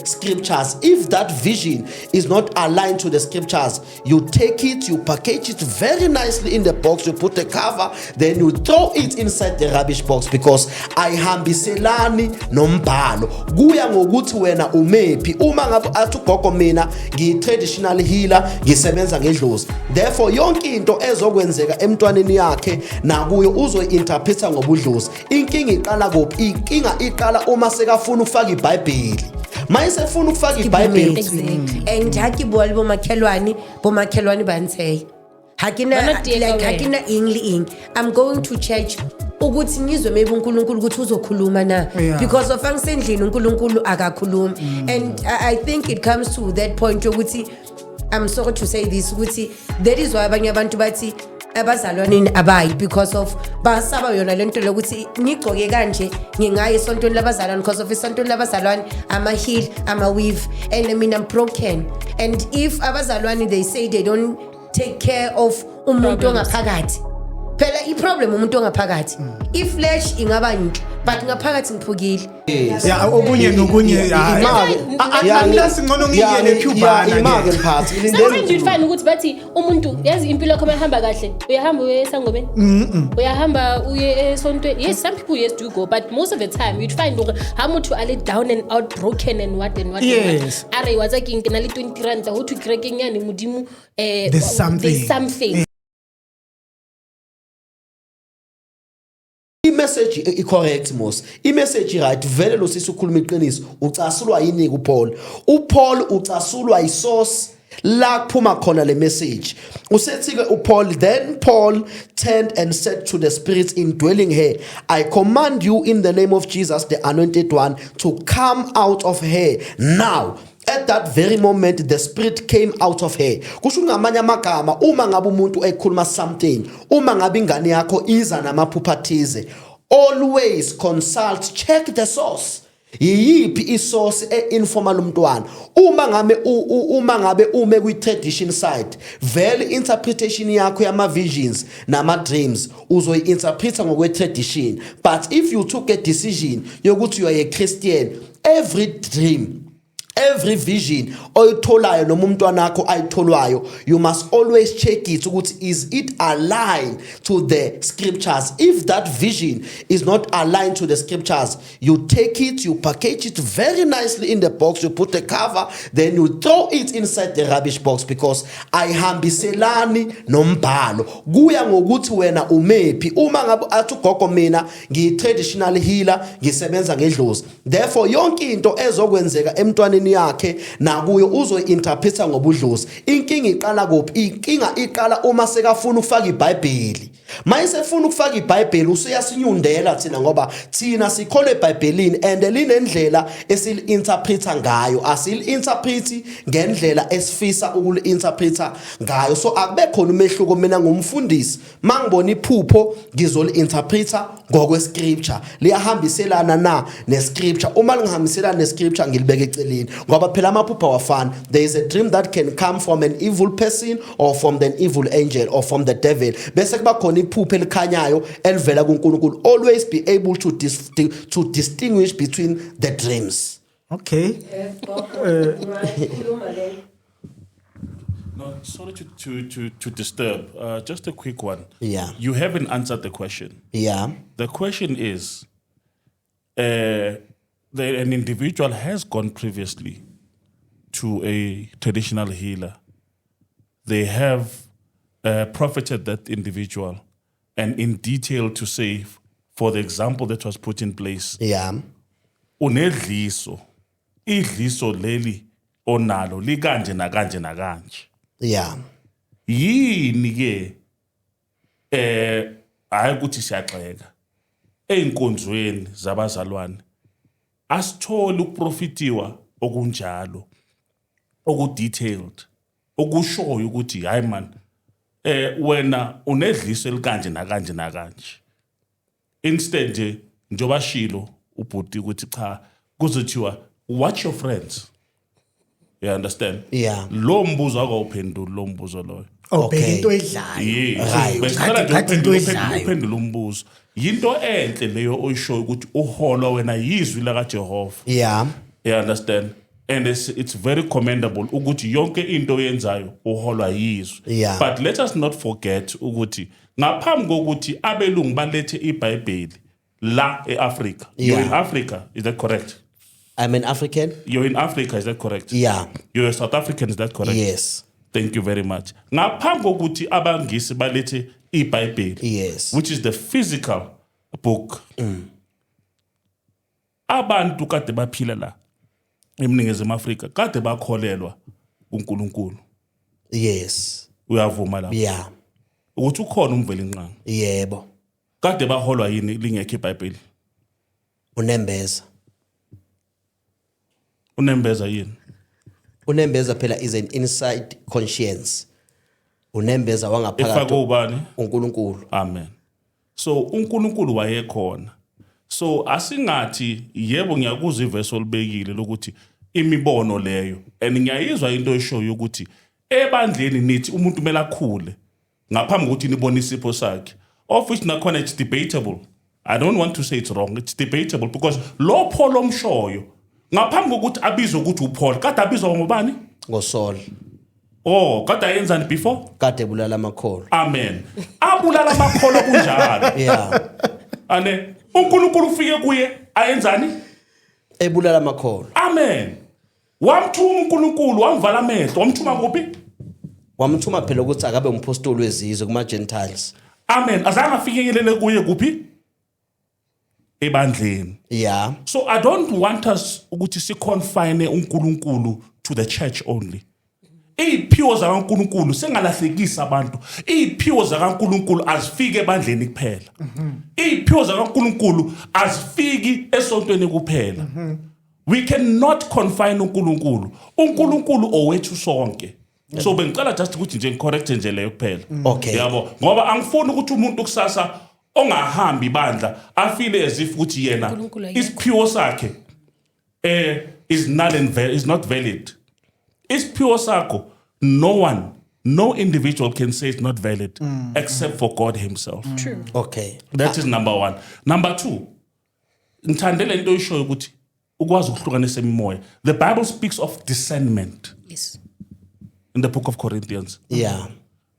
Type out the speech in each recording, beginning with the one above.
scriptures. If that vision is not aligned to the scriptures, you take it, you package it very nicely in the box, you put a cover, then you throw it inside the rubbish box, because ayihambiselani nombhalo. Kuya ngokuthi wena umephi. Uma ngabe athi ugogo mina ngiyi-traditional healer, ngisebenza ngedlozi, therefore yonke into ezokwenzeka emntwaneni yakhe nakuyo uzoyi-interpreta ngobudlozi. Inkinga iqala kuphi? Inkinga iqala uma sekafuna ukufaka iBhayibheli. Mayesefuna ukufaka iBhayibheli enjaki bol bomakhelwane banthe hakina ingli. I'm going to church ukuthi ngizwe maybe uNkulunkulu ukuthi uzokhuluma na, because of angisendlini uNkulunkulu akakhulumi. And I think it comes to that point ukuthi, I'm sorry to say this, ukuthi that is why abanye abantu bathi abazalwaneni abayi, because of basaba yona lento lokuthi ngigcoke kanje ngingaye esontweni labazalwane, because of esontweni labazalwane ama-heal ama-weave, and I mean I'm broken. And if abazalwane they say they don't take care of umuntu ongaphakathi, phela i-problem umuntu ongaphakathi, i-flesh ingaba yinhle but ngaphakathi ngiphukile. Okunye nokunye sometimes you find ukuthi bathi umuntu yazi impilo yakho mahamba kahle, uyahamba uye esangomeni, uyahamba uye esontweni. Yes, some people yes do go, but most of the time you'd find how much you are down and out, broken and what. Yes. Are was like in 20 rand how to cracking yani mudimu there's something. I-message i-correct mos. I-message right vele lo sisi ukhuluma iqiniso. Ucasulwa yini kuPaul? uPaul ucasulwa isource la kuphuma khona le message. Usethi-ke uPaul, then Paul turned and said to the spirits indwelling her, I command you in the name of Jesus, the anointed one, to come out of her now. At that very moment the spirit came out of her. Kusho ngamanye amagama, uma ngabe umuntu ekhuluma something, uma ngabe ingane yakho iza namaphupha athize, always consult, check the source. Yiyiphi isource e-informal umntwana. Uma ngabe ume kwi-tradition side, vele interpretation yakho yama-visions nama-dreams uzoyi-interpreta ngokwe-tradition. But if you took a decision yokuthi you are a Christian, every dream, every vision oyitholayo noma umntwana wakho ayitholwayo, you must always check it ukuthi is it aligned to the scriptures. If that vision is not aligned to the scriptures, you take it, you package it very nicely in the box, you put a cover, then you throw it inside the rubbish box, because ayihambiselani nombhalo. Kuya ngokuthi wena umephi. Uma ngabe athi ugogo mina ngiyi-traditional healer, ngisebenza ngedlozi, therefore yonke into ezokwenzeka emntwaneni yakhe nakuyo uzoyi-interpreta ngobudlozi. Inkinga iqala kuphi? Inkinga iqala uma sekafuna ukufaka iBhayibheli. Mayesefuna ukufaka iBhayibheli usuyasinyundela thina, ngoba thina sikholwa eBhayibhelini and linendlela esili-interpreta ngayo. Asili-interpreti ngendlela esifisa ukuli-interpreta ngayo. So akube khona umehluko. Mina ngumfundisi, mangibona iphupho ngizoli-interpreta ngokwe-scripture, liyahambiselana na ne-scripture. Uma lingahambiselana ne-scripture ngilibeke eceleni, ngoba phela amaphupho awafani. There is a dream that can come from an evil person or from an evil angel or from the devil. Bese kuba khona iphupho elikhanyayo elivela kuNkulunkulu. Always be able to distinguish between the dreams. Okay. No, sorry to disturb. Just a quick one. Yeah. You haven't answered the question. Yeah. The question is, an individual has gone previously to a traditional healer. They have profited that individual, and in detail to say, for the example that was put in place. Yeah. Unedliso, idliso leli onalo likanje nakanje nakanje. Yeah. Yini ke hayi ukuthi siyaxeka einkonzweni zabazalwane asithole ukuprofitiwa okunjalo okudetailed okushoyo ukuthi hayi man wena unedliso elikanje nakanje nakanje. Instead nje njoba shilo ubhuti ukuthi cha kuzothiwa watch your friends. You understand? Yeah. Lo mbuzo akawuphendula lo mbuzo loyo. Okay. Into edlayo. Right. Uphendula umbuzo. Yinto enhle leyo oyishoyo ukuthi uholwa wena yizwi la kaJehova. Yeah. You understand? And it's very commendable ukuthi yonke into yenzayo uholwa yizwe. Yeah. But let us not forget ukuthi ngaphambi kokuthi abelungu balethe iBhayibheli la eAfrica. You're Yeah. in Africa, is that correct? I'm an African. You're in Africa, is that correct? Yeah. You're a South African, is that correct? Yes. Thank you very much. Ngaphambi kokuthi abangisi balethe iBhayibheli, Yes. which is the physical book. Abantu kade baphila la eMningizimu Afrika kade bakholelwa uNkulunkulu. Yes. Uyavuma la. Yeah. Ukuthi ukhona umveli nqanga. Yebo. Kade baholwa yini lingekho iBhayibheli? Unembeza. Unembeza yini? Unembeza phela is an inside conscience. Unembeza Efaka wangaphakathi ubani? uNkulunkulu. Amen. So uNkulunkulu wayekhona. So asingathi yebo ngiyakuzwa iverse olibekile lokuthi imibono leyo and ngiyayizwa into eshoyo ukuthi ebandleni nithi umuntu kumele akhule ngaphambi kokuthi nibone isipho sakhe, of which nakhona it's debatable. I don't want to say it's wrong, it's debatable because lo Paul omshoyo ngaphambi kokuthi abizwe ukuthi uPaul kade abizwa ngobani? ngoSaul. Oh, kade ayenzani before? Kade bulala amakholo. Amen. Abulala amakholo kunjalo. Yeah. Ane uNkulunkulu ufike kuye ayenzani? Ebulala amakholo. Amen. Wamthuma uNkulunkulu wamvala amehlo wamthuma kuphi? Wamthuma phela ukuthi akabe umpostoli wezizwe kuma Gentiles. Amen. Azange afikelele kuye kuphi? Ebandleni. Yeah. So I don't want us ukuthi si confine uNkulunkulu to the church only. Iphiwo zakaNkulunkulu sengalahlekisa abantu. Iphiwo zakaNkulunkulu azifike ebandleni kuphela. Iphiwo zakaNkulunkulu azifiki esontweni kuphela. We cannot confine uNkulunkulu. uNkulunkulu owethu sonke. So bengicela just ukuthi nje correct nje leyo kuphela. Okay. Yabo, ngoba angifuni ukuthi umuntu kusasa ongahambi ibandla afile as if ukuthi yena uNkulunkulu ayekho. isiphiwo sakhe is null and is not valid. Isiphiwo sakho no individual can say it's not valid except for God himself. True. Okay. That is number one. Number two, ngithandele into ishoyo ukuthi ukwazi ukuhlukanisa imimoya. The Bible speaks of discernment Yes. in the book of Corinthians. Yeah.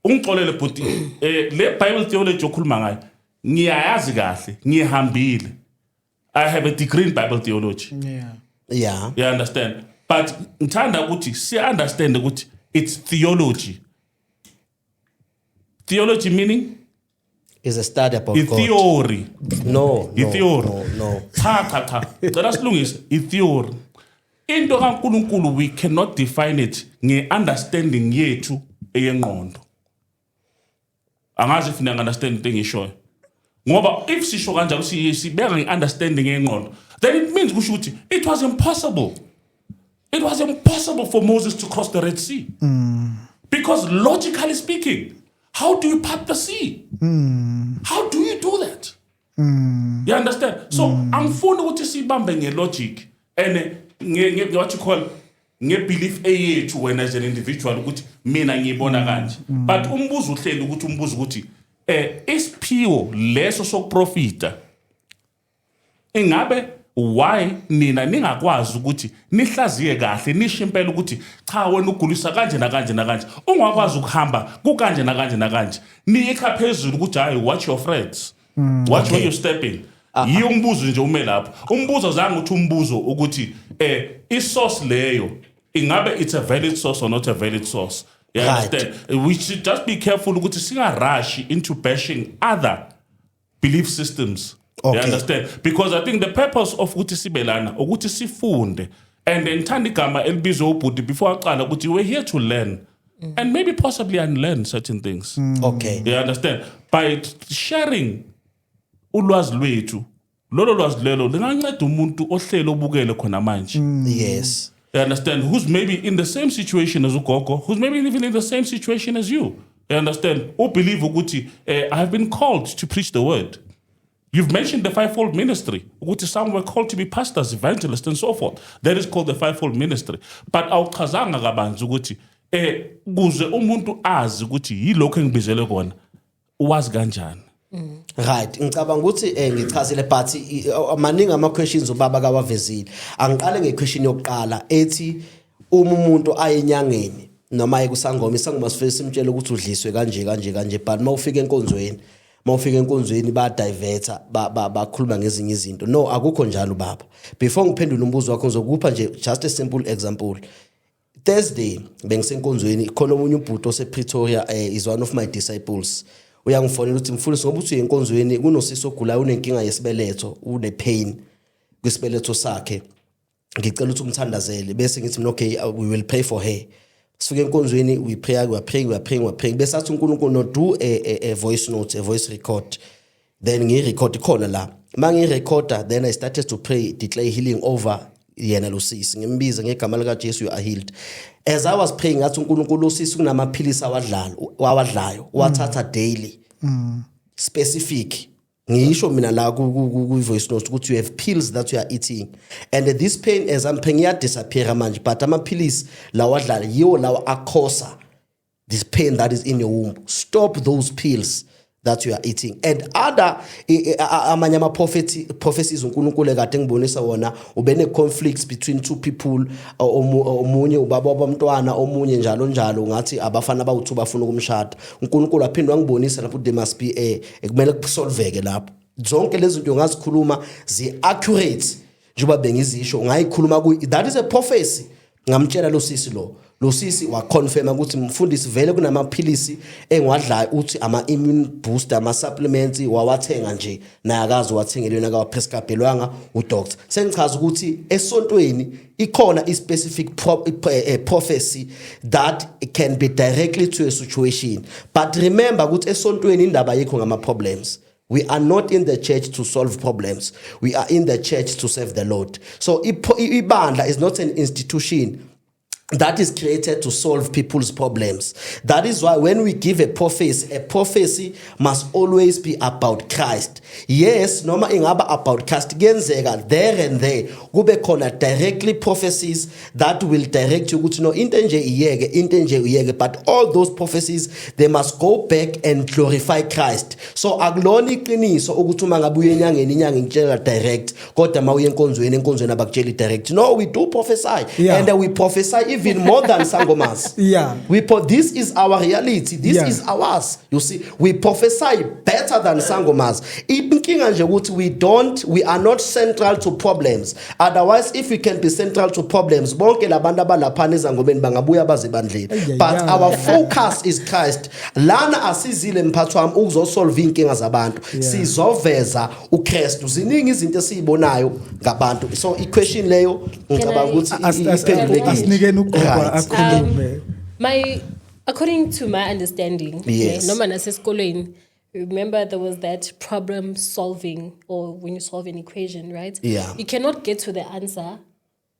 Ungixolele but le Bible theology okhuluma ngayo ngiyayazi kahle, ngihambile. I have a degree in Bible theology. Yeah. Yeah. You understand? But ngithanda ukuthi si understand ukuthi it's theology. Theology meaning Is a study about i God. theory. No. I theory. No. Cha. Cela silungise i theory. Into kaNkulunkulu we cannot define it nge-understanding yethu eyengqondo. Angazi if niyang understand into engishoyo. Ngoba if sisho kanjalo sibeka nge-understanding yengqondo, then it means kusho ukuthi it was impossible. It was impossible for Moses to cross the Red Sea. Because logically speaking, how do you part the sea? How do you do that? You understand? So, angifuni ukuthi sibambe nge-logic and what you call nge-belief eyethu wena as an individual ukuthi mina ngiyibona kanje. But umbuzo uhleli ukuthi umbuzo ukuthi isiphiwo leso sokuprofita ingabe why nina ningakwazi ukuthi nihlaziye kahle nishimpela ukuthi cha wena ugulisa kanje nakanje ungakwazi ukuhamba kukanje nakanje niyekha phezulu ukuthi hayi watch your friends watch where you stepping yiyo umbuzo nje ume lapho umbuzo zange uthi umbuzo ukuthi isource leyo ingabe it's a valid source or not a valid source. You understand? We should just be careful ukuthi singarush into bashing other belief systems. Okay. You understand? Because I think the purpose of ukuthi sibelana ukuthi sifunde and then ngithanda igama elibizwe ubhuti before aqala ukuthi we're here to learn and maybe possibly unlearn certain things. Okay. You understand? By sharing ulwazi lwethu lolo lwazi lelo linganceda umuntu ohlelo obukele khona manje. Yes. You understand? Who's maybe in the same situation as ugogo, who's maybe even in the same situation as you. You understand? Who believe ukuthi I have been called to preach the word. You've mentioned the fivefold ministry, which some were called to be pastors, evangelists, and so forth. That is called the fivefold ministry. But awuchazanga kabanzi ukuthi kuze umuntu azi ukuthi yilokho engibizele kona uwazi kanjani. Right, ngicabanga ukuthi ngichazile but maningi ama questions ubaba kawavezile. Angiqale ngequestion yokuqala ethi uma umuntu ayenyangeni noma ayekusangoma isangoma sifike simtshela ukuthi udliswe kanje but mawufika enkonzweni ba diverta bakhuluma ngezinye izinto. No, akukho njalo baba. Before ngiphendula umbuzo wakho ngizokupha nje just a simple example. Thursday bengisenkonzweni khona umunye ubhuti osePretoria is one of my disciples. Uyangifonela uthi mfundisi ngoba uthi enkonzweni kunosisi ogulayo unenkinga yesibeletho une pain kwisibeletho sakhe ngicela ukuthi umthandazele bese ngithi mina okay we will pray for her. Sifike enkonzweni we pray bese athi uNkulunkulu no do a voice note, a voice record, then ngirecord khona la mangirecorda then I started to pray, declare healing over yena lo sisi ngimbiza ngegama lika Jesu you are healed. As I was praying ngathi uNkulunkulu usisi kunamaphilisi awadlayo wathatha daily specific ngisho mina la ku voice note ukuthi you have pills that you are eating and this pain as I'm praying ya disappear manje but amaphilisi la wadlala yiwo lawa akhosa this pain that is in your womb. Stop those pills that you are eating. And other amanye ama prophecies uNkulunkulu ekade ngibonisa wona ubene conflicts between two people omunye ubaba wabantwana omunye njalo ngathi abafana abawu2 bafuna ukumshada. uNkulunkulu aphinde wangibonisa lapho there must be ekumele kusolveke lapho. Zonke lezi zinto ngazikhuluma zi accurate njengoba bengizisho ngayikhuluma that is a prophecy. Ngamtshela lo sisi wa confirm ukuthi mfundisi vele kunamaphilisi engiwadlayo uthi ama immune booster ama supplements wawathenga nje naye akazi wathengelwe akawa prescribelwanga udoctor. Sengichaza ukuthi esontweni ikhona i specific prophecy that can be directly to a situation. But remember ukuthi esontweni indaba yikho ngama problems. We are not in the church to solve problems. We are in the church to serve the Lord. So ibandla is not an institution that is created to solve people's problems. That is why when we give a prophecy must always be about Christ. Yes, noma ingaba about Christ genzeka there and there kube khona directly prophecies that will direct you ukuthi no into nje iyeke but all those prophecies they must go back and glorify Christ. So akulona iqiniso ukuthi uma ngabe uyenyangeni inyanga ngitshela direct kodwa mawuye enkonzweni abakutshela direct. No, we do prophesy and we prophesy even more than sangomas. This is our reality. This is ours. You see, we prophesy better than sangomas. We are not central to problems. Otherwise, if we can be central to problems, but our focus is Christ. Lana asizile mphathwami ukuzosolve inkinga zabantu. Sizoveza uKristu. Ziningi izinto esizibonayo ngabantu. So iquestion leyo ngicabanga ukuthi according to my understanding, yes. Remember there was that problem solving, or when you solve an equation, right? Yeah. You cannot get to the answer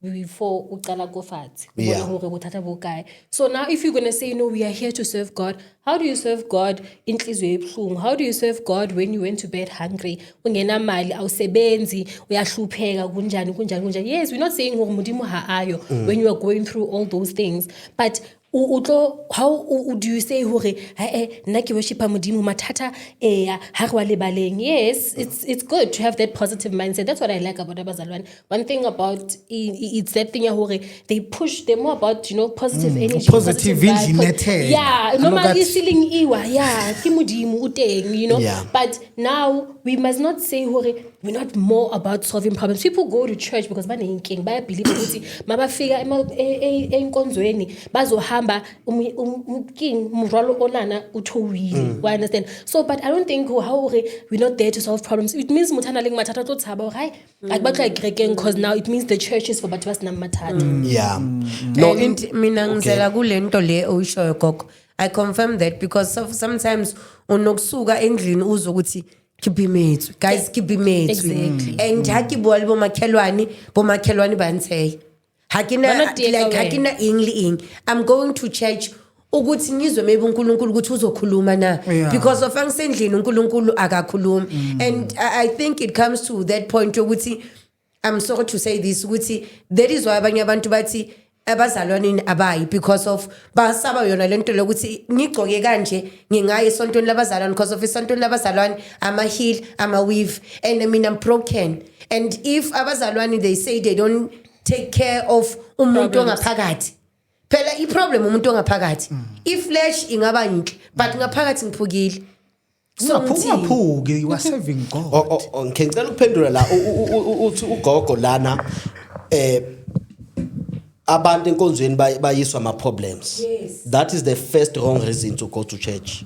before uqala kofat. So now if you're going to say, no, we are here to serve God, how do you serve God in inhliziyo ebuhlungu? How do you serve God when you went to bed hungry? Ungena mali awusebenzi uyahlupheka kunjani? Yes, we're not saying when you are going through all those things, but how do you say nna ke worshipa modimo mathata ha re wa lebaleng? Yes, it's good to have that positive mindset. That's what I like about abazalwane. One thing about it's that thing they're more about positive energy, positive vibe. Noma isiling iwa ke modimo uteng, but now we must not say we're not more about solving problems. People go to church because banenkinga bayabelieve ukuthi mabafika enkonzweni bazohamba king muralo onana uthowile. I understand. So but I don't think how we're not there to solve problems. It means mutana ling matata to tshaba right because now it means the church is for batho basina matata. No, mina ngizela kulento le oyishoyo gogo. I confirm that because sometimes unokusuka endlini uzokuthi guys keep me exactly. And hakibwali bomakhelwane bantsey hakina ingli. I'm going to church ukuthi ngizwe maybe uNkulunkulu ukuthi uzokhuluma na because of angisendlini uNkulunkulu akakhuluma. And I think it comes to that point ukuthi I'm sorry to say this ukuthi that is why abanye abantu bathi abazalwaneni abayi because of basaba yona lento lokuthi ngigcoke kanje ngingaye esontweni labazalwane because of esontweni labazalwane ama-heel ama-weave and I mean I'm broken and if abazalwane they say they don't take care of umuntu ongaphakathi phela i-problem umuntu ongaphakathi i-flesh ingaba yinhle but ngaphakathi ngiphukile so ungaphuki you are serving God. Ngicela ukuphendula la uthi ugogo lana abantu enkonzweni bayiswa ama problems. Yes. That is the first wrong reason to go to church.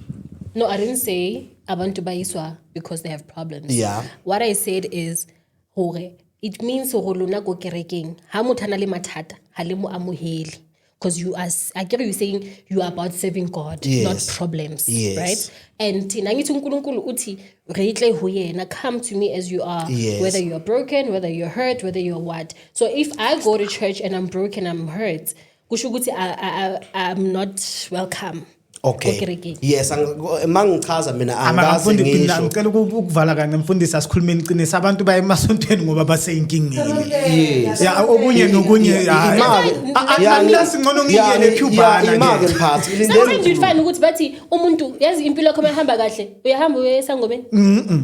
No, I didn't say abantu bayiswa because they have problems. Yeah. What I said is hore it means hore lona go kerekeng ha motho ana le mathata ha le mo amoheli because you are I get you saying you are about serving God, Yes. not problems, Yes. right? And thina ngithi uNkulunkulu uthi reitle ho yena, come to me as you are, Yes. whether you're broken, whether you're hurt, whether you're what. So if I go to church and I'm broken, I'm hurt, kusho ukuthi I'm not welcome. Okay. Go-kerekeng. Yes, mangichaza mina angazi Amafundisi ngisho. ngicela ukuvala kanye mfundisi asikhulumeni iqiniso abantu baye emasontweni ngoba baseyinkingeni. Yes. Ya okunye nokunye asingcono ngiyele eCubana. Imake mphathi. Sometimes you'd find ukuthi bathi umuntu yazi impilo yakho mayihamba kahle uyahamba uye esangomeni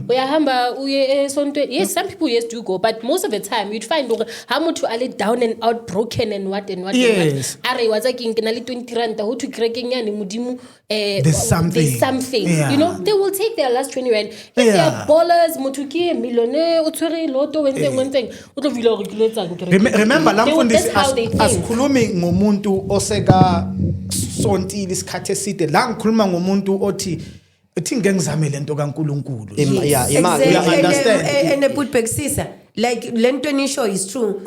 uyahamba uye esontweni. Yes, some people yes do go, but most of the time you'd find how much are let down and out broken and what and what. Yes. Are watsa ke na le 20 rand ho to kerekeng yani modimo There's something. Yeah. You know, they will take their last 20 rand. If they are ballers, motho ke millionaire, o tshwere loto one thing, o tlo vila hore ke lo etsang kerekeng. Remember la mfundisi That's how they think. asikhulumi ngomuntu oseka sontile isikhathi eside la ngikhuluma ngomuntu othi ngeke ngizame lento kaNkuluNkulu. Yeah, imake. You understand? And put sisa like lento nisho is true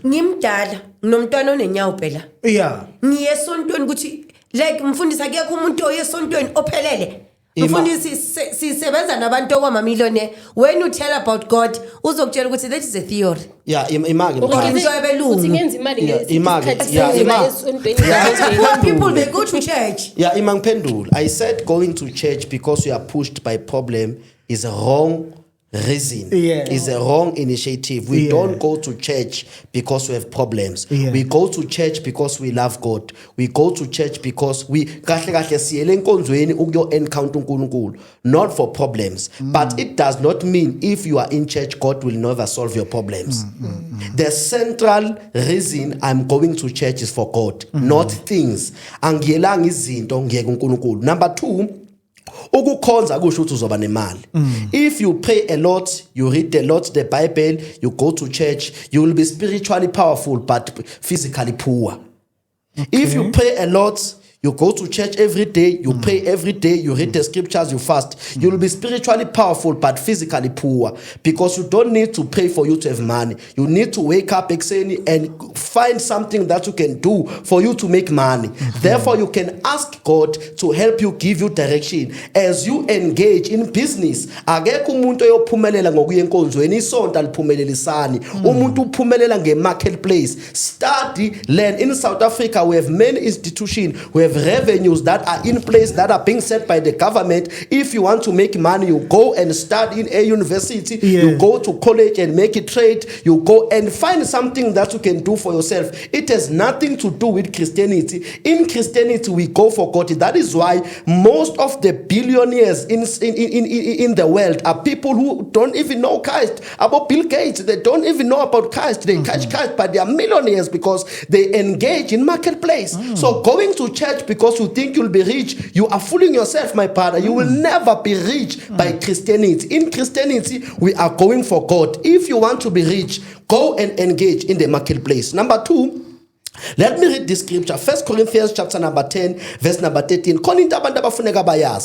ngimdala nomntwana onenyawo phela Yeah. ngiye esontweni ukuthi like mfundisi akekho umuntu oyesontweni ophelele mfundisi sisebenza nabantu okwamamillionaire when you tell about God uzokutshela ukuthi that is a theory. Yeah, imake mphathi. Into yabelungu. Uthi ngenza imali Yeah, imali. ngesikhathi Yeah, senzima imali. esontweni. Poor people they go to church. Yeah, imangiphendula. I said going to church because you are pushed by problem is a wrong reason. Yeah. Is a wrong initiative. We Yeah. don't go to church because we have problems. Yeah. We go to church because we love God. We go to church because we kahle siyele enkonzweni ukuyo encounter uNkulunkulu, not for problems. But it does not mean if you are in church God will never solve your problems. The central reason I'm going to church is for God, not things. Angiyelanga izinto ngiyeke uNkulunkulu. Number 2, ukukhonza kusho ukuthi uzoba nemali. If you pray a lot, you read a lot the Bible, you go to church, you will be spiritually powerful but physically poor. If you pray a lot, you go to church every day, you pray every day, you read the scriptures, you fast. You will be spiritually powerful but physically poor because you don't need to pray for you to have money. You need to wake up and find something that you can do for you to make money. Therefore, you can ask God to help you, give you direction as you engage in business. Akekho umuntu oyophumelela ngokuya enkonzweni, isonto aliphumelelisani. Umuntu uphumelela nge-marketplace. Study, learn. In South Africa, we have many institutions, we have revenues that are in place that are being set by the government. If you want to make money, you go and study in a university, you go to college and make a trade, you go and find something that you can do for yourself. It has nothing to do with Christianity. In Christianity, we go for God. That is why most of the billionaires in the world are people who don't even know Christ. About Bill Gates, they don't even know about Christ. They catch Christ, but they are millionaires because they engage in marketplace. So going to church because you think you'll be rich, you are fooling yourself, my brother. You will never be rich by Christianity. In Christianity, we are going for God. If you want to be rich, go and engage in the marketplace. Number 2, let me read this scripture. 1 Corinthians chapter number 10, verse number 13.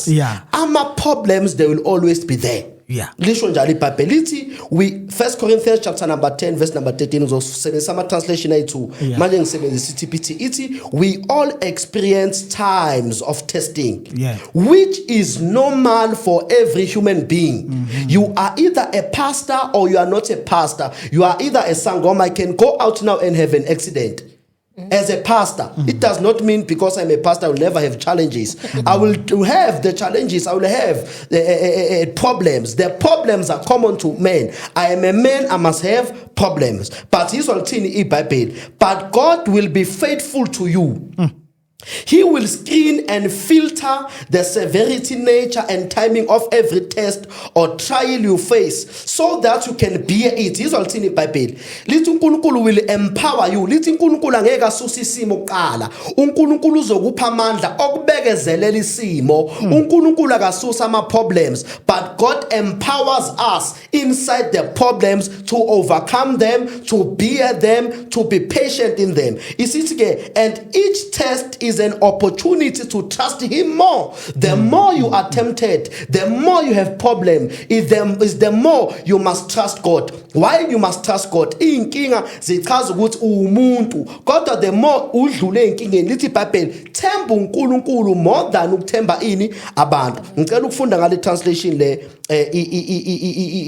Yeah. Our problems, they will always be there. Yeah. Lisho njalo iBhayibheli lithi 1 Corinthians chapter number 10 verse number 13 uzosebenzisa ama translation ayi2 manje ngisebenzisa iTPT ithi we all experience times of testing, which is normal for every human being. You are either a pastor or you are not a pastor. You are either a sangoma. I can go out now and have an accident. As a pastor, it does not mean because I'm a pastor I will never have challenges. I will have the challenges. I will have the problems. The problems are common to men. I am a man. I must have problems. But he's all in Bible. But God will be faithful to you. He will screen and filter the severity, nature, and timing of every test or trial you face so that you can bear it. He's all in the Bible. Lithi uNkulunkulu will empower you. Lithi uNkulunkulu angeke asusa isimo kuqala. uNkulunkulu uzokupha amandla okubekezelela isimo. uNkulunkulu akasusa ama problems, but God empowers us inside the problems to overcome them, to bear them, to be patient in them. Isithi ke, and each test is an opportunity to trust him more. The more you are tempted, the more you have problem, is the more you must trust God. Why you must trust God? Inkinga zichaza ukuthi umuntu. Kodwa the more udlule inkingeni, lithi iBhayibheli, themba uNkulunkulu more than ukuthemba ini abantu. Ngicela ukufunda ngale translation le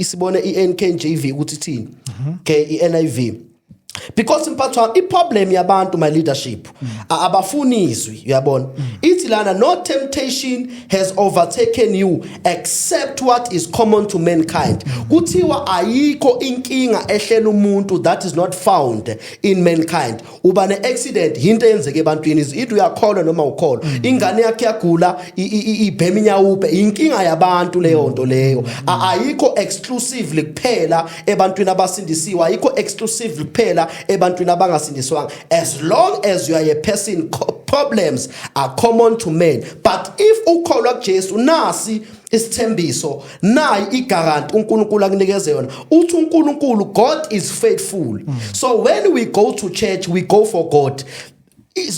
isibone iNKJV ukuthi thini. Okay, iNIV. Because impatho iproblem yabantu my leadership abafuni izwi uyabona ithi lana no temptation has overtaken you except what is common to mankind kuthiwa ayikho inkinga ehlela umuntu that is not found in mankind uba ne accident into eyenzeke ebantwini ithi uyakholwa noma ukholwa ingane yakhe yagula ibhema inyawupe inkinga yabantu leyo nto leyo ayikho exclusively kuphela ebantwini abasindisiwe ayikho exclusively kuphela ebantwini abangasindiswanga as long as you are a person problems are common to men but if ukholwa kuJesu nasi isithembiso nayi igarant uNkulunkulu akunikeze yona uthi uNkulunkulu God is faithful so when we go to church we go for God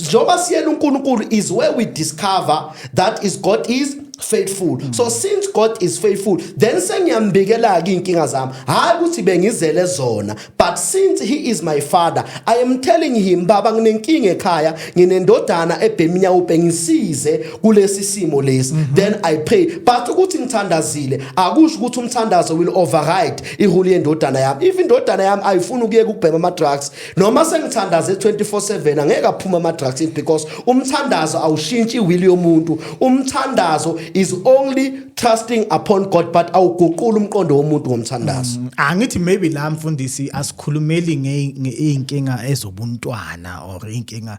njoba siyela uNkulunkulu is where we discover that is God is faithful so since God is faithful then sengiyambikela ke inkinga zami hayi ukuthi bengizele zona but since he is my father I am telling him baba nginenkinga ekhaya nginendodana ebheminya upe ngisize kulesi simo lesi then I pray but ukuthi ngithandazile akusho ukuthi umthandazo will override ihuli yendodana yami if indodana yami ayifuna ukuyeka ukubhema ama drugs noma sengithandaze 24/7 angeke aphuma ama drugs because umthandazo awushintshi iwili yomuntu umthandazo is only trusting upon God but awuguqula umqondo womuntu ngomthandazo angithi maybe la mfundisi asikhulumeli ngeinkinga ezobuntwana or inkinga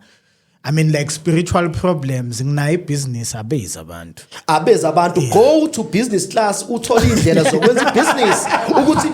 I mean like spiritual problems nginayo business abeza abantu go to business class uthola indlela zokwenza business ukuthi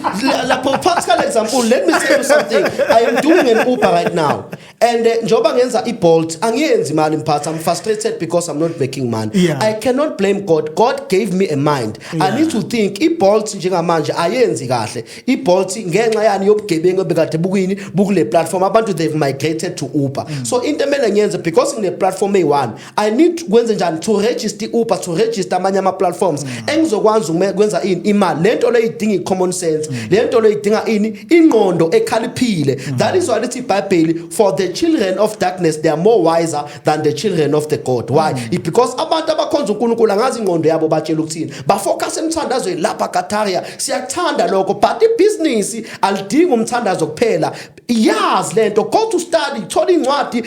lapho practical example let me tell you something I am doing an Uber right now and njoba ngenza iBolt angiyenzi imali mphatha I'm frustrated because I'm not making money I cannot blame God gave me a mind I need to think iBolt njengamanje ayenzi kahle iBolt ngenxa yani yobugebengu bekade bukwini bukule platform abantu they've migrated to Uber so into emele ngenze because in the platform A1 I need kwenza njani to register Uber to register amanye ama platforms engizokwazi ukwenza imali lento le idinga common sense lento le idinga ingqondo ekhaliphile that is why lithi iBhayibheli for the children of darkness they are more wiser than the children of the God why because abantu abakhonza uNkulunkulu ngazi ingqondo yabo batshela ukuthini ba focus emthandazweni lapha Kataria siyakuthanda lokho but ibusiness alidinga umthandazo kuphela yazi lento go to study thola incwadi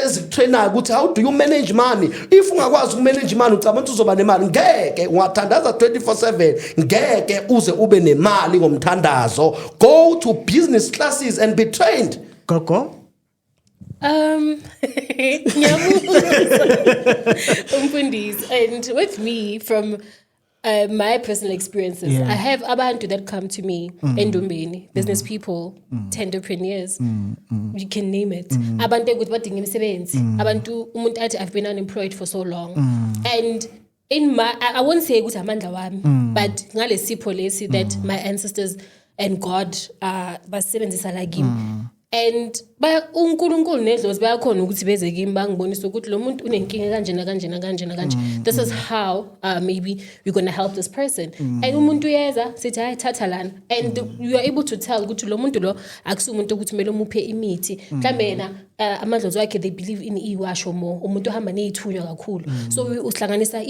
ezikutrainayo ukuthi how do you manage money if ungakwazi ukumanage money ucabanga uzoba nemali ngeke ungathandaza 24/7 ngeke uze ube nemali ngomthandazo go to business classes and be trained gogo Umfundisi and with me from my personal experiences I have abantu that come to me endombeni business people entrepreneurs you can name it abantu ukuthi badinga imisebenzi abantu umuntu athi I've been unemployed for so long and in my I won't say ukuthi amandla wami but ngalesipho lesi that my ancestors and God basebenzisa la kimi and uNkulunkulu nedlozi bayakhona ukuthi beze kimi bangibonisa ukuthi lo muntu unenkinga kanjena this is how maybe we're going to help this person and umuntu uyeza sithi hayi thatha lana and you are able to tell ukuthi lo muntu lo akusumuntu ukuthi kumele umuphe imithi mhlambe yena amadlozi wakhe they believe in iwasho more umuntu ohamba nezithunywa kakhulu so uhlanganisa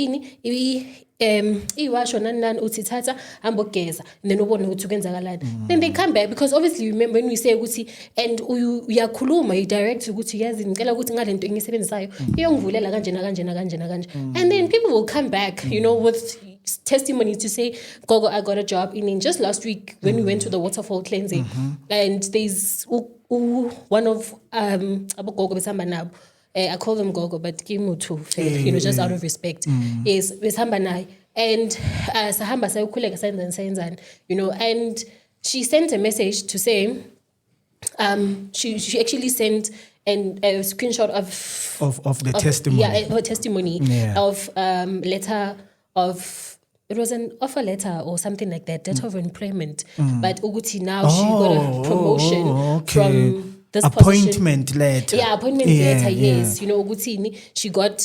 iwasho nani uthi thatha hamba ogeza then ubone ukuthi kwenzakalani then they come back because obviously remember when we say ukuthi and uyakhuluma you direct ukuthi yazi ngicela ukuthi ngalento engisebenzisayo iyongivulela kanjena and then people will come back you know with testimony to say gogo I got a job in just last week when we went to the waterfall cleansing and there's one of abogogo besihamba nabo I call them gogo but kimutu you know just out of respect is besihamba naye and sahamba sayokhuleka senzani you know and she sent a message to say she actually sent and a screenshot of the testimony her testimony of letter of it was an offer letter or something like that, letter of employment. But Uguti now she got a promotion from this appointment position. Letter. Yeah, appointment letter, yes. You know, Ugutini, she got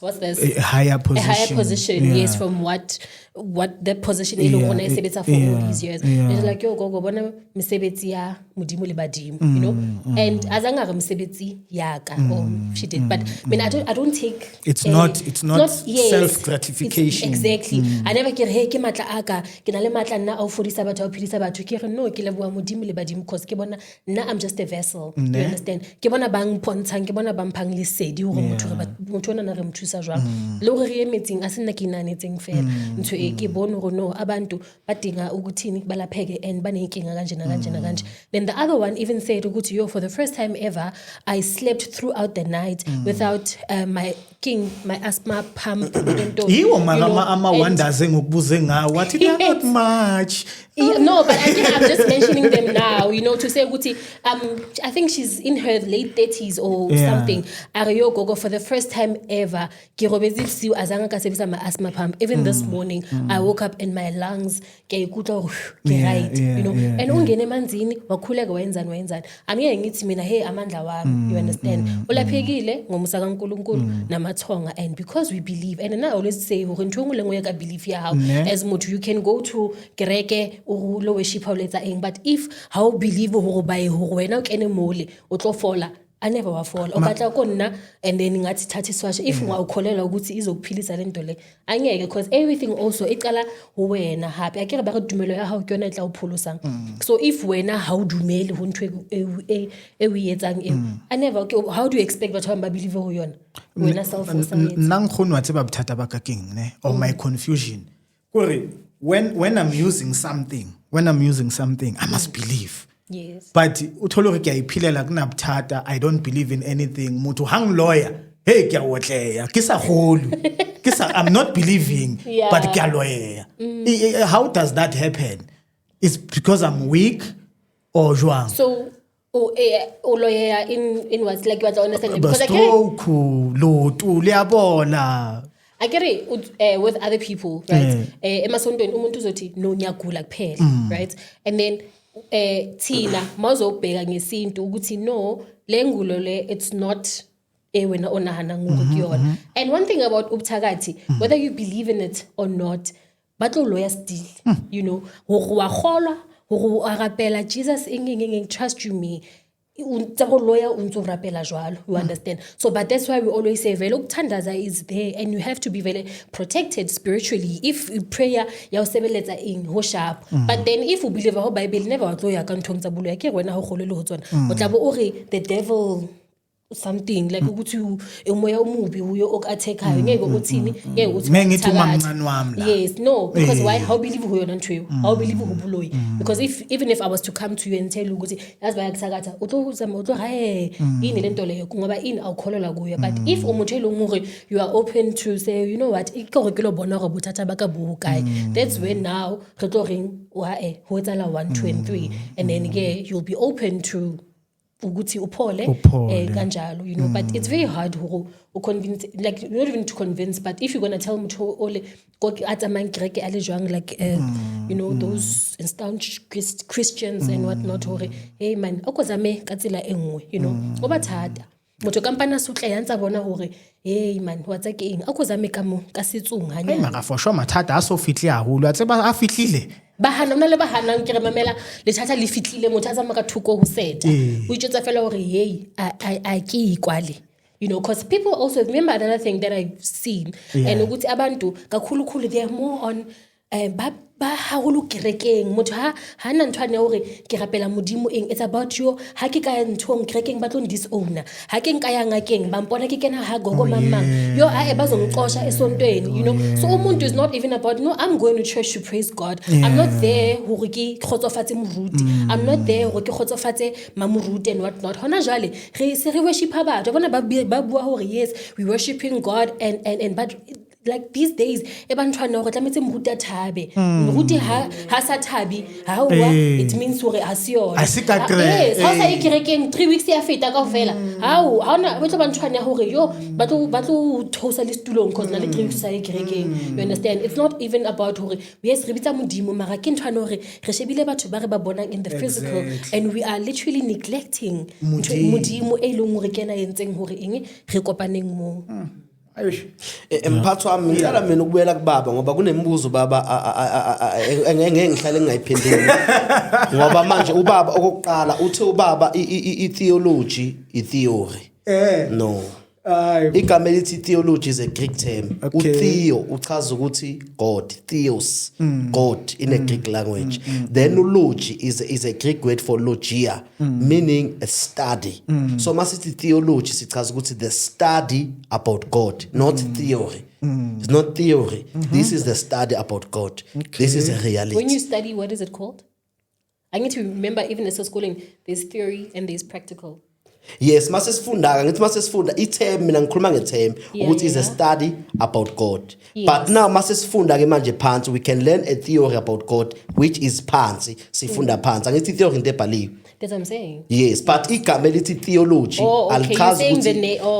what's this? A higher position. A higher position, yes, from what the position is on Sebeta for all these years. And it's like, yo, go bona Msebeti ya mudimu le badimu, you know? And azanga Msebeti yaka or she did. But I mean I don't take it's not self gratification. Exactly. I never get hey ke matla aka ke na le matla nna au fodisa batho au philisa batho ke re no ke leboa mudimu le badimu because ke bona nna I'm just a vessel. You understand? Ke bona bang pontshang ke bona bang phang lesedi hore motho ona na re mthusa jwang. Le hore re emetseng a sena ke inanetseng fela. Ntho ke bona hore no abantu badinga ukuthini balapheke and banenkinga kanje. Then the other one even said ukuthi yo for the first time ever I slept throughout the night without my asthma pump yiwo ama wonders ngokubuze ngawo wathi not much no but I think I'm just mentioning them now you know to say ukuthi I think she's in her late 30s or something ariyo gogo for the first time ever ke robetse bosiu azanga ka sebisa my asthma pump even this morning I woke up and my lungs ke ikutla ke right you know and ungene emanzini wakhuleka wenzani angeke ngithi mina hey amandla wami you understand ulaphekile ngomusa kaNkulunkulu namathonga and because we believe and I always say hore ntwe ngwe lengwe ka believe ya how as motho you can go to kereke o lo worship how letsa eng but if how believe hore ba e hore wena o kene mole o tlo fola I never wa fall o batla ko nna and then ngathi thatha iswashe if ungawukholela ukuthi izokuphilisa lento le angeke because everything also icala wena happy akere ba re dumelo ya hao ke yona etla o pholosang so if wena ha o dumele ho ntwe e we etsang I never how do you expect batho ba believe ho yona wena self science nang khone wa tseba bothata ba ka keng ne or my confusion kore when I'm using something I must believe. Yes. But utholo re ke iphilela kunabuthata I don't believe in anything muthu hang lawyer hey ke a wotleya ke sa kholu I'm not believing but ke a lawyer how does that happen it's because I'm weak or jwang so lawyer in what's like you understand because stroke lo tu liyabona I get it with other people right emasontweni umuntu uzothi no nyagula kuphela right and then thina mawuzobheka ngesintu ukuthi no lengulo le it's not wena onahana ngokuyona and one thing about ubuthakathi whether you believe in it or not batlo lawyer still you know ho wa kholwa ho arapela Jesus engeng trust you me untsago lawyer untso rapela jwalo you understand so but that's why we always say vele ukuthandaza is there and you have to be very protected spiritually if prayer yawusebeletsa in ho sharp but then if you believe ho bible never wa tlo ya ka ntho tsa bulo ya ke wena ho kgolele ho tsona o tla bo o re the devil something like ukuthi umoya omubi uyo okathekayo ngeke uthini ngeke uthi ngithi umamncane wami la yes no because why how believe who yona ntwe how believe who buloyi because even if I was to come to you and tell you ukuthi yazi bayakuthakatha utlo haye yini lento leyo ngoba ini awukholelwa kuyo but if umuthelo ngure you are open to say you know what ikore ke lo bona go bothatha ba ka bukae that's when now re tlo reng wa ho tsala 1 2 and 3 and then you'll be open to ukuthi uphole kanjalo you know but it's very hard to convince like not even to convince but if you're going to tell mutho ole go atsamang kereke ale jwang like you know those staunch Christians and what not hore hey man okozame ka tsela engwe you know go bathata motho kampana sutle ya ntsa bona hore hey man wa tsa ke eng a kozame ka mo ka setsong Hey hanya mara for sure mathata a so fihle haholo a tseba a fihlile bahana mna le bahana ke re mamela le thatha le fitlile motho a tsama ka thuko ho seta o itsetsa fela hore hey a ke ikwale. You know, because people also remember another thing that I've seen, and ukuthi abantu kakhulu they are more on ba haholo kerekeng motho ha na ntwana hore ke rapela modimo eng. It's about yo ha ke ka ntong kerekeng ba tlo disowner ha ke nka ya ngakeng ba mpona ke kena ha gogo mamang yo a bazongqosha esontweni. You know, so umuntu is not even about no I'm going to church to praise God. I'm not there hore ke khotsofatse moruti. I'm not there hore ke khotsofatse mamuruti and what not. Hona jwale re se re worship batho bona ba bua hore yes we worshiping God and but like these days ebantwana go tlametse moruti a thabe moruti ha sa thabi ha wa it means hore asiona yes ha sa ikerekeng 3 weeks ya feta ka ofela ha ona batho bantwana hore yo batlo thosa le stulong cause na le 3 weeks sa ikerekeng. You understand, it's not even about hore yes re bitsa modimo mara ke ntwana hore re shebile batho ba re ba bona in the physical and we are literally neglecting modimo e leng hore kena yentseng hore eng re kopaneng mo. Emphathwa wami ngicela mina ukubuyela kubaba ngoba kunembuzo baba engeke ngihlale ngayiphenduli ngoba manje ubaba okokuqala uthe ubaba i-theology i-theory no igama elithi theology is a Greek term. Utheo uchaza ukuthi God, theos, God in a Greek language. Then logy is a Greek word for logia, meaning a study. So masithi theology sichaza ukuthi the study about God, not theory. It's not theory. This is the study about God. This is a reality. When you study, what is it called? I need to remember, even as a schooling, there's theory and there's practical. Yes, masesifunda ngithi masesifunda i-term mina ngikhuluma nge-term ukuthi is a study about God. But now masesifunda ke manje phansi we can learn a theory about God which is phansi sifunda phansi angithi theory into ebhaliwe. That's what I'm saying. Yes, but igama elithi theology alichazi ukuthi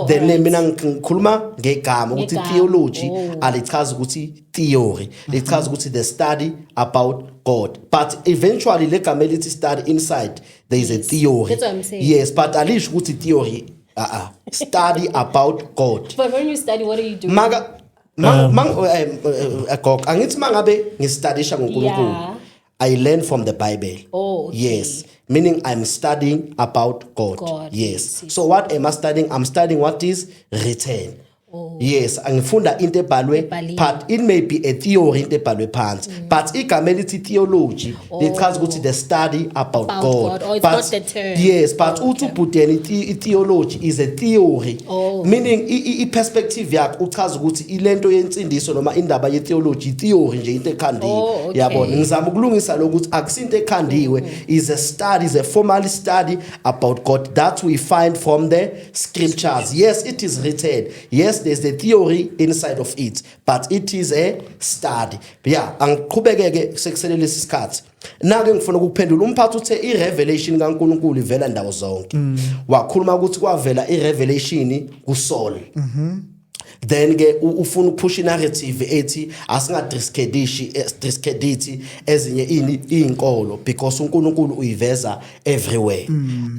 the name mina ngikhuluma ngegama ukuthi theology alichazi ukuthi theory lichaza ukuthi the study about God. But eventually le gama elithi study inside there is a theory. That's what I'm saying. Yes, but alisho ukuthi theory study about God. But when you study, what are you doing? Angithi mangabe ngistudisha ngoNkulunkulu I learn from the Bible. Yes, meaning I'm studying about God. Yes. So what am I studying? I'm studying what is written. Yes, angifunda into ebhalwe but it may be a theory into ebhalwe phansi but igama elithi theology lichaza ukuthi the study about God. Or it's not the term. Yes, but uthi theology is a theory. Meaning i-perspective yakhe uchaza ukuthi ilento yensindiso noma indaba ye-theology theory nje into ekhandiwe. Yabona ngizama ukulungisa lokuthi akusinto ekhandiwe is a study, is a formal study about God that we find from the scriptures. Yes, it is written. Yes, there's the theory inside of it, but it is a study. Angiqhubekeke sekuselele isikhathi. Nake ngifuna ukuphendula umphathi uthe irevelation kaNkulunkulu ivela ndawo zonke. Wakhuluma ukuthi kwavela irevelation kuSaul. Then ke ufuna ukuphusha narrative ethi asingadiscredit ezinye izinkolo because uNkulunkulu uyiveza everywhere.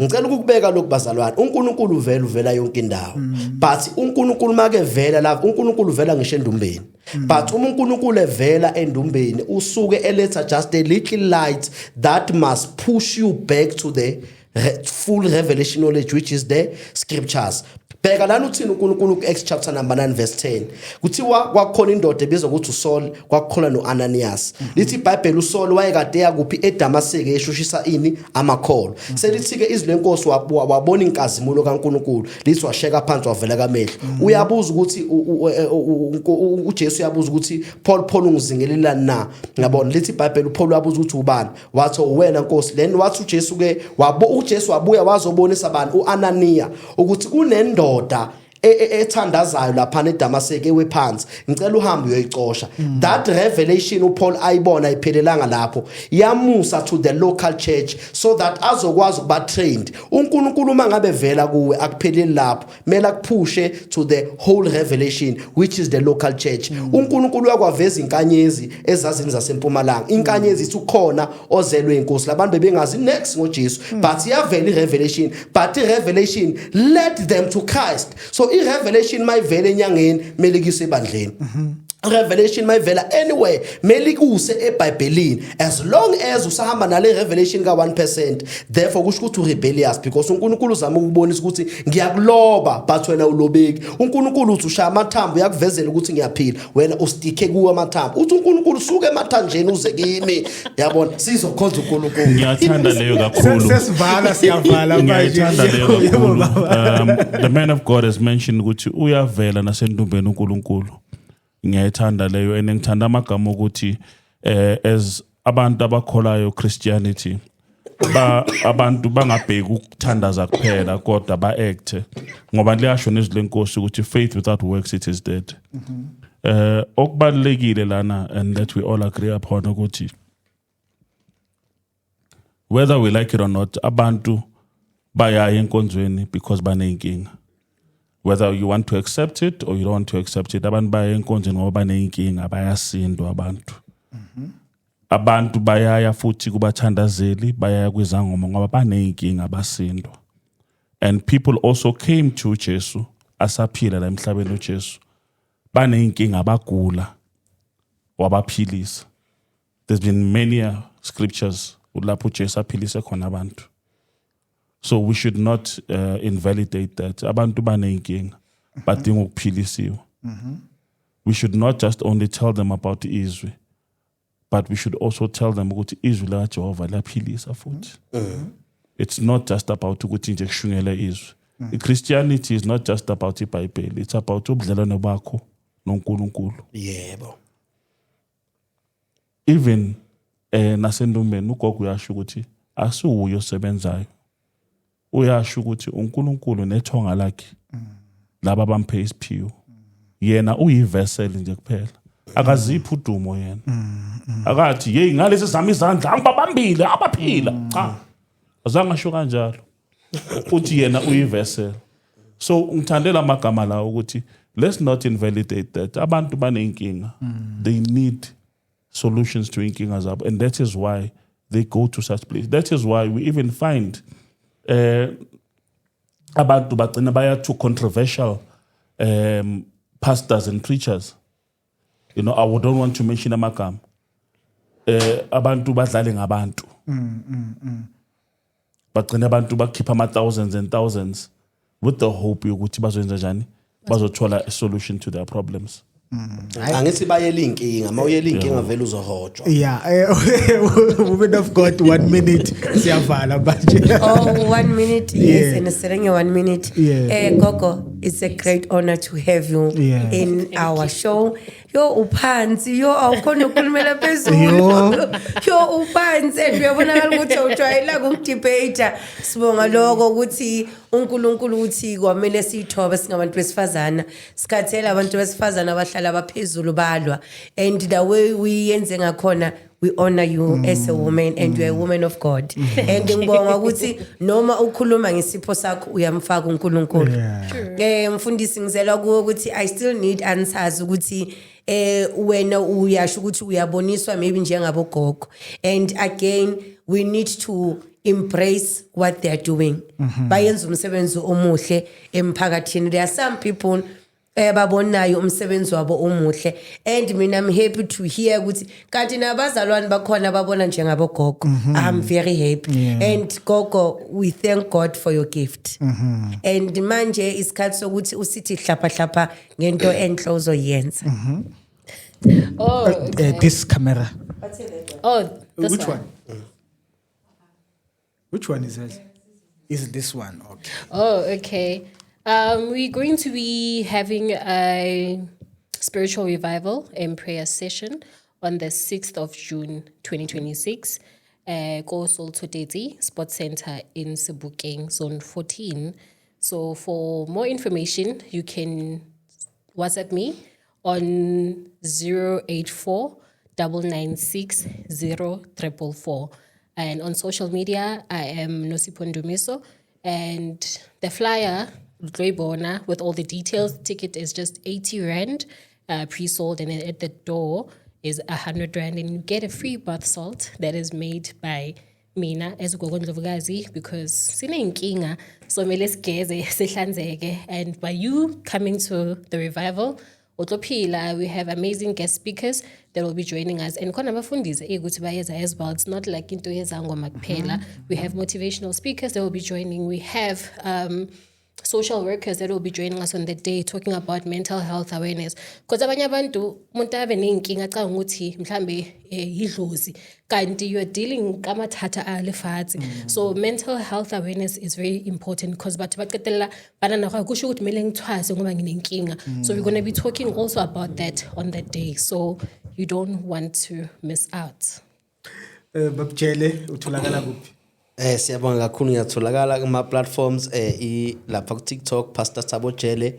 Ngicela ukubeka lokhu bazalwane uNkulunkulu uvela yonke indawo but uNkulunkulu make vela la uNkulunkulu vela ngisho endumbeni but uNkulunkulu evela endumbeni usuke eletha just a little light that must push you back to the full revelation knowledge which is the scriptures. Bheka lana uthini uNkulunkulu ku-Acts chapter number 9 verse 10 kuthiwa kwakhona indoda ebizwa ukuthi uSaul kwakukhola noAnanias. Lithi iBhayibheli uSaul wayekade yakuphi eDamaseke eshushisa ini amakholo. Selithi ke izwi lenkosi wabona inkazimulo kaNkulunkulu lithi washeka phansi wavela kamehlo. Uyabuza ukuthi uJesu uyabuza ukuthi Paul ungizingelela na. Ngiyabona lithi iBhayibheli Paul uyabuza ukuthi ubani wathi wena Nkosi. Then wathi uJesu ke uJesu wabuya wazobonisa abantu uAnania ukuthi kunendoda ethandazayo lapha eDamascus ewephansi ngicela uhambe uyoyicosha that revelation uPaul ayibona iphelelanga lapho yamusa to the local church so that azokwazi ukuba trained uNkulunkulu mangabe vela kuwe akupheleli lapho mela kuphushe to the whole revelation which is the local church uNkulunkulu uyakwaveza inkanyezi ezazini zasempumalanga inkanyezi ithi ukhona ozelwe inkosi labantu bebengazi next ngoJesu but iyavela irevelation but irevelation led them to Christ so irevelation mayivela enyangeni melikise ebandleni revelation mayivela anywhere melikuse eBhayibhelini as long as usahamba nale revelation ka 1% therefore kusho ukuthi urebellious because uNkulunkulu uzama ukubonisa ukuthi ngiyakuloba but wena ulobeki uNkulunkulu uthi ushaya amathambo uyakuvezela ukuthi ngiyaphila wena ustikhe kuwa amathambo uthi uNkulunkulu suke emathanjeni uze kimi yabona sizokhonza uNkulunkulu Ngiyathanda leyo kakhulu sesivala siyavala manje Ngiyathanda leyo kakhulu the man of God has mentioned ukuthi uyavela nasendumbeni uNkulunkulu ngiyayithanda leyo engithanda amagama ukuthi as abantu abakholayo Christianity abantu bangabheki ukuthandaza kuphela kodwa ba-act ngoba liyasho nezwi lenkosi ukuthi faith without works it is dead okubalulekile lana and that we all agree upon ukuthi whether we like it or not abantu bayaya enkonzweni because baneyinkinga whether you want to accept it or you don't want to accept it abantu baya enkonzweni ngoba baneyinkinga bayasindwa abantu bayaya futhi kubathandazeli bayaya kwizangoma ngoba baneyinkinga basindwa and people also came to Jesu asaphila la emhlabeni uJesu baneyinkinga bagula wabaphilisa there's been many scriptures lapho uJesu aphilise khona abantu so we should not invalidate that abantu baneyinkinga badinga ukuphilisiwa we should not just only tell them about izwi but we should also tell them ukuthi izwi laJehova liyaphilisa futhi it's not just about ukuthi nje kushungele izwi Christianity is not just about iBhayibheli it's about ubudlelwano bakho noNkulunkulu yebo even nasendumbeni ugogo uyasho ukuthi asuyo osebenzayo uyasho ukuthi uNkulunkulu nethonga lakhe laba bamphe isiphiwo yena uyivessel nje kuphela akaziphi udumo yena akathi hey ngalesi sami izandla angibabambile abaphila cha azange asho kanjalo uthi yena uyivessel so ngithandela amagama la ukuthi let's not invalidate that abantu banenkinga they need solutions to inkinga zabo and that is why they go to such place that is why we even find abantu bagcina baya to controversial pastors and preachers you know I don't want to mention amagama abantu badlale ngabantu bagcina abantu bakhipha thousands and thousands with the hope yokuthi bazoyenza njani bazothola a solution to their problems angithi bayela inkinga mawuyela inkinga vele uzohotshwa woman of God 1 minute siyavala manje 1 minute yes and selenge 1 minute Gogo it's a great honor to have you in our show yo uphansi yo awukhona ukukhulumela phezulu yo uphansi uyabonakala ukuthi ujwayela ukudebate sibonga lokho ukuthi uNkulunkulu uthi kwamele sithobe singabantu besifazana sikhathela abantu besifazana abahlala abaphezulu balwa and the way we yenze ngakhona we honor you as a woman and you are a woman of God and ngibonga ukuthi noma ukhuluma ngesipho sakho uyamfaka uNkulunkulu mfundisi ngizela kuwe ukuthi I still need answers ukuthi wena uyasho ukuthi uyaboniswa maybe njengabogogo and again we need to embrace what they are doing bayenza umsebenzi omuhle emphakathini there are some people babonayo umsebenzi wabo omuhle and mina I'm happy to hear ukuthi kanti nabazalwane bakhona babona njengabogogo I'm very happy and gogo we thank God for your gift and manje isikhathi sokuthi usithi hlapha ngento enhle ozoyenza this camera this which one which one is that is this one okay we're going to be having a spiritual revival and prayer session on the 6th of June 2026 Go Soul Todeti Sports Center in Sebokeng Zone 14 So for more information, you can WhatsApp me on 084 996 0444. And on social media, I am Nosipho Ndumiso. And the flyer, Dloibona, with all the details, ticket is just 80 Rand, pre-sold, and then at the door is 100 Rand. And you get a free bath salt that is made by Mina as Ndlovukazi, because sinenkinga so mele sigeze sihlanzeke. And by you coming to the revival Otophila, we have amazing guest speakers that will be joining us. And khona abafundisi ukuthi bayeza as well. It's not like into yezangoma kuphela. We have motivational speakers that will be joining. We have social workers that will be joining us on the day, talking about mental health awareness. Because abanye abantu umuntu abe nenkinga acanga ukuthi mhlambe idlozi kanti you are dealing kamathatha alefatsi. So mental health awareness is very important because batho baqetella banana ga kusho ukuthi mele ngithwase ngoba nginenkinga. So we're going to be talking also about that on that day. So you don't want to miss out. Babjele utholakala kuphi? Siyabonga kakhulu ngiyatholakala kuma platforms lapha ku TikTok Pastor Thabo Jele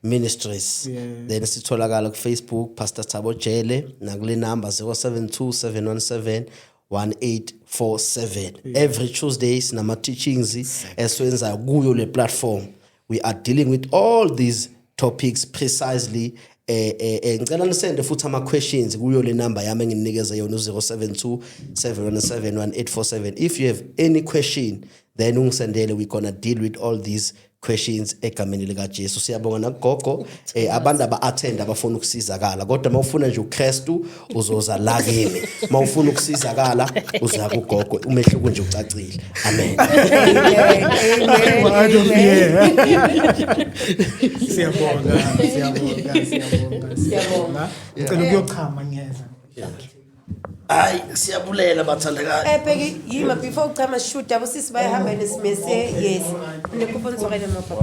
Ministries. Then sitholakala ku Facebook Pastor Thabo Jele nakule number 0727171847. Every Tuesdays nama teachings eswenza kuyo le platform. We are dealing with all these topics precisely. Ngicela nisende futhi ama questions kuyo le number yami enginikeza yona 0727171847. If you have any question, then ungisendele. We gonna deal with all these questions egameni lika Jesu. Siyabonga nagogo abantu aba-attend abafuna ukusizakala, kodwa mawufuna nje uKristu uzoza la kimi. Mawufuna ukusizakala uza kugogo, umehluko nje ucacile. Amen. Siyabonga. Ngicela ukuyochama ngiyeza. Ay siyabulela bathandekayo. Bheki yima before uchama shoot abosisi bayahamba nesimese yes. Nekupho nizokela mapha.